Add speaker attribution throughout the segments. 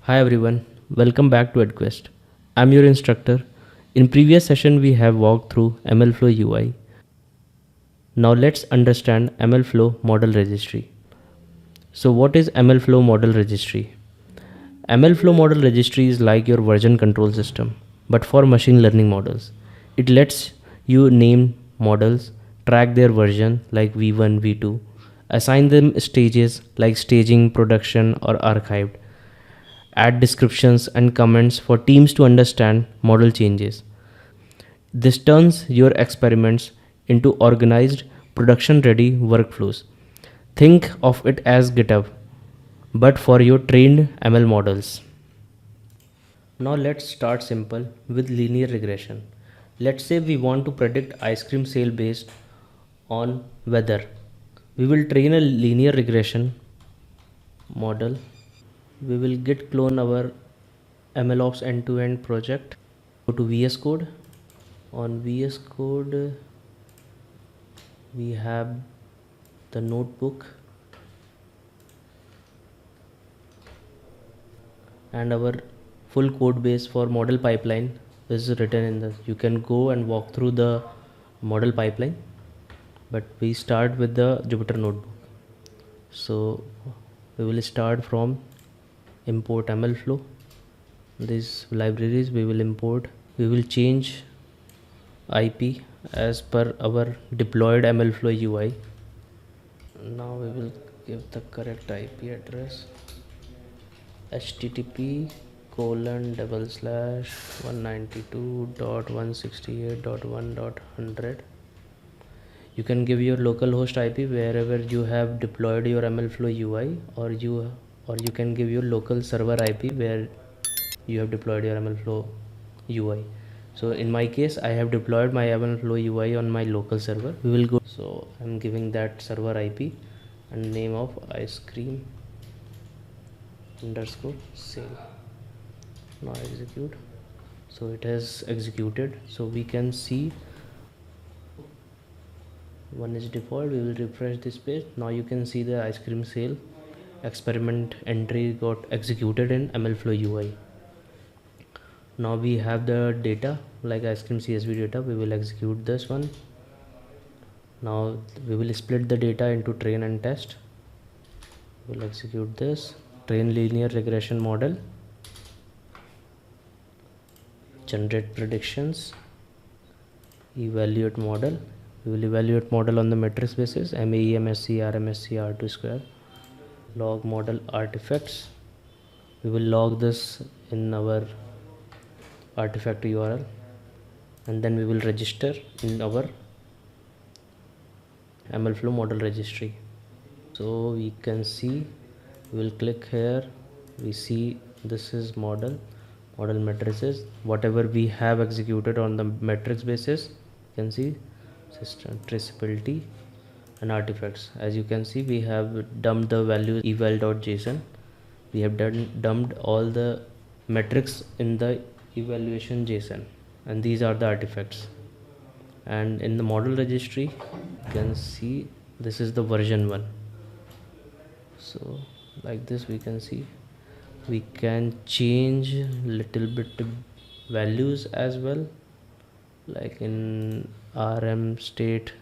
Speaker 1: Hi everyone, welcome back to edquest. I'm your instructor. In previous session we have walked through MLflow UI. Now let's understand MLflow Model Registry. So what is MLflow Model Registry? MLflow Model Registry is like your version control system, but for machine learning models. It lets you name models, track their version like V1, V2, assign them stages like staging, production, or archived, add descriptions and comments for teams to understand model changes. This turns your experiments into organized, production ready workflows. Think of it as GitHub, but for your trained ML models. Now let's start simple with linear regression. Let's say we want to predict ice cream sale based on weather. We will train a linear regression model. We will git clone our MLOps end-to-end project. Go to VS Code. On VS Code, we have the notebook and our full code base for model pipeline is written in this. You can go and walk through the model pipeline, but we start with the Jupyter notebook. So we will start from import MLflow. These libraries we will import. We will change IP as per our deployed MLflow UI. Now we will give the correct IP address: http://192.168.1.100. You can give your localhost IP wherever you have deployed your MLflow UI, or you can give your local server IP where you have deployed your MLflow UI. So in my case, I have deployed my MLflow UI on my local server. We will go. So I'm giving that server IP and name of ice cream underscore sale. Now execute. So it has executed. So we can see one is default. We will refresh this page. Now you can see the ice cream sale experiment entry got executed in MLflow UI. Now we have the data like ice cream CSV data. We will execute this one. Now we will split the data into train and test. We'll execute this. Train linear regression model, generate predictions, evaluate model. We will evaluate model on the matrix basis: MAE, MSE, RMSE, R2 square. Log model artifacts. We will log this in our artifact URL, and then we will register in our MLflow model registry. So we can see, we will click here, we see this is model matrices. Whatever we have executed on the matrix basis, you can see system traceability and artifacts. As you can see, we have dumped the values eval.json. We have dumped all the metrics in the evaluation JSON, and these are the artifacts. And in the model registry, you can see this is the version 1. So like this, we can see we can change little bit values as well, like in RM state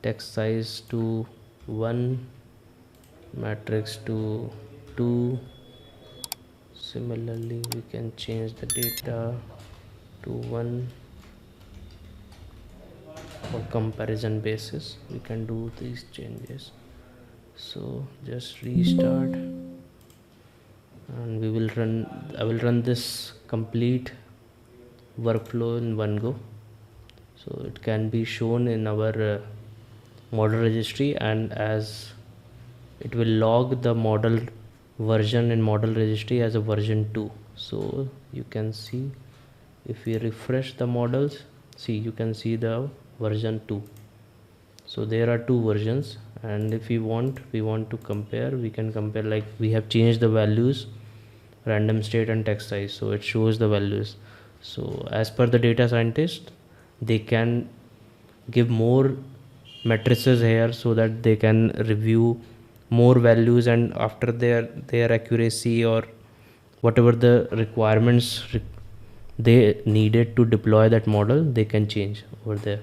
Speaker 1: text size to 1, matrix to 2. Similarly, we can change the data to 1. For comparison basis, we can do these changes. So just restart, and we will run. I will run this complete workflow in one go, so it can be shown in our model registry, and as it will log the model version in model registry as a version 2. So you can see, if we refresh the models, see, you can see the version 2. So there are 2 versions, and if we want to compare, we can compare. Like, we have changed the values, random state and text size, so it shows the values. So as per the data scientist, they can give more matrices here so that they can review more values, and after their accuracy or whatever the requirements they needed to deploy that model, they can change over there.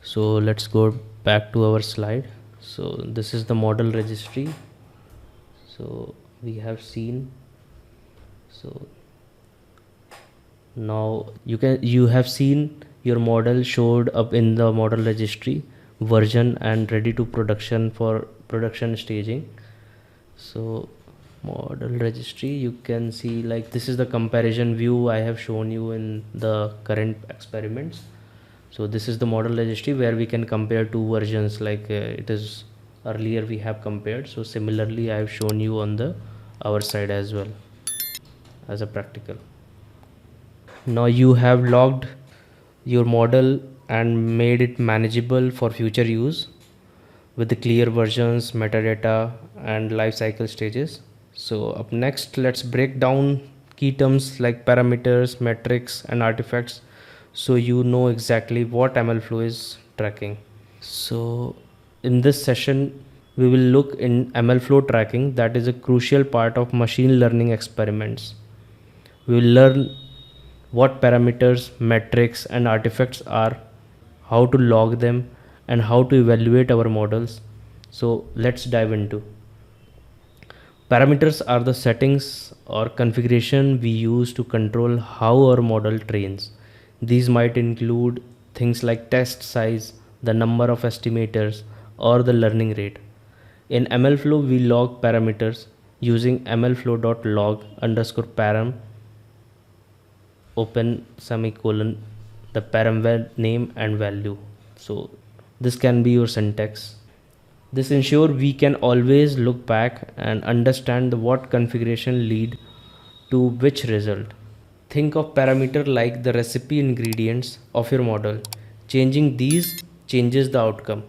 Speaker 1: So let's go back to our slide. So this is the model registry. So we have seen, so now you have seen your model showed up in the model registry version and ready to production for production staging. So model registry, you can see like this is the comparison view I have shown you in the current experiments. So this is the model registry where we can compare two versions, like it is earlier we have compared. So similarly I have shown you on the our side as well as a practical. Now you have logged your model and made it manageable for future use with the clear versions, metadata and lifecycle stages. So up next, let's break down key terms like parameters, metrics and artifacts so you know exactly what MLflow is tracking. So in this session, we will look in MLflow tracking, that is a crucial part of machine learning experiments. We will learn what parameters, metrics and artifacts are, how to log them and how to evaluate our models. So let's dive into. Parameters are the settings or configuration we use to control how our model trains. These might include things like test size, the number of estimators, or the learning rate. In MLflow, we log parameters using mlflow.log underscore param open semicolon the param name and value. So this can be your syntax. This ensures we can always look back and understand what configuration lead to which result. Think of parameter like the recipe ingredients of your model. Changing these changes the outcome.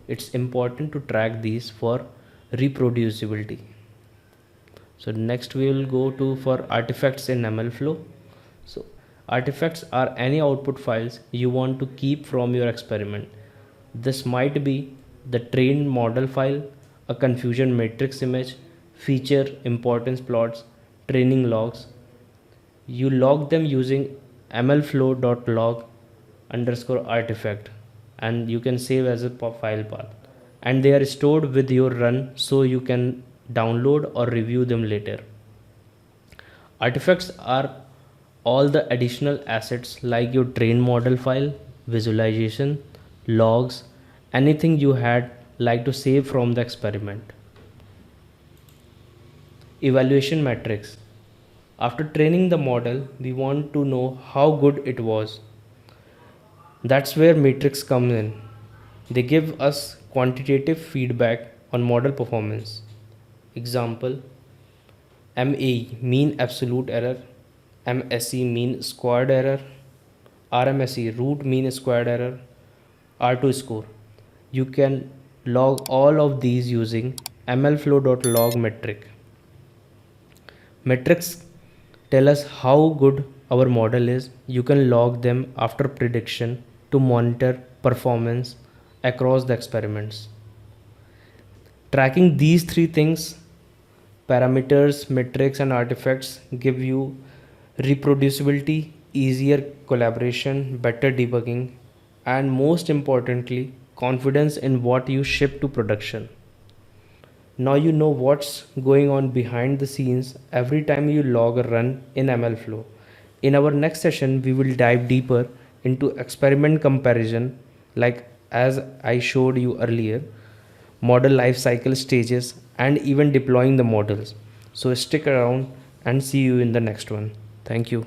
Speaker 1: It's important to track these for reproducibility. So next we will go to for artifacts in MLflow. So artifacts are any output files you want to keep from your experiment. This might be the trained model file, a confusion matrix image, feature importance plots, training logs. You log them using mlflow.log underscore artifact and you can save as a file path, and they are stored with your run so you can download or review them later. Artifacts are all the additional assets like your trained model file, visualization, logs, anything you had like to save from the experiment. Evaluation metrics. After training the model, we want to know how good it was. That's where metrics come in. They give us quantitative feedback on model performance. Example: MAE mean absolute error, MSE mean squared error, RMSE root mean squared error, R2 score. You can log all of these using mlflow.log metric. Metrics tell us how good our model is. You can log them after prediction to monitor performance across the experiments. Tracking these three things, parameters, metrics and artifacts, give you reproducibility, easier collaboration, better debugging, and most importantly, confidence in what you ship to production. Now you know what's going on behind the scenes every time you log a run in MLflow. In our next session, we will dive deeper into experiment comparison, like as I showed you earlier, model lifecycle stages, and even deploying the models. So stick around and see you in the next one. Thank you.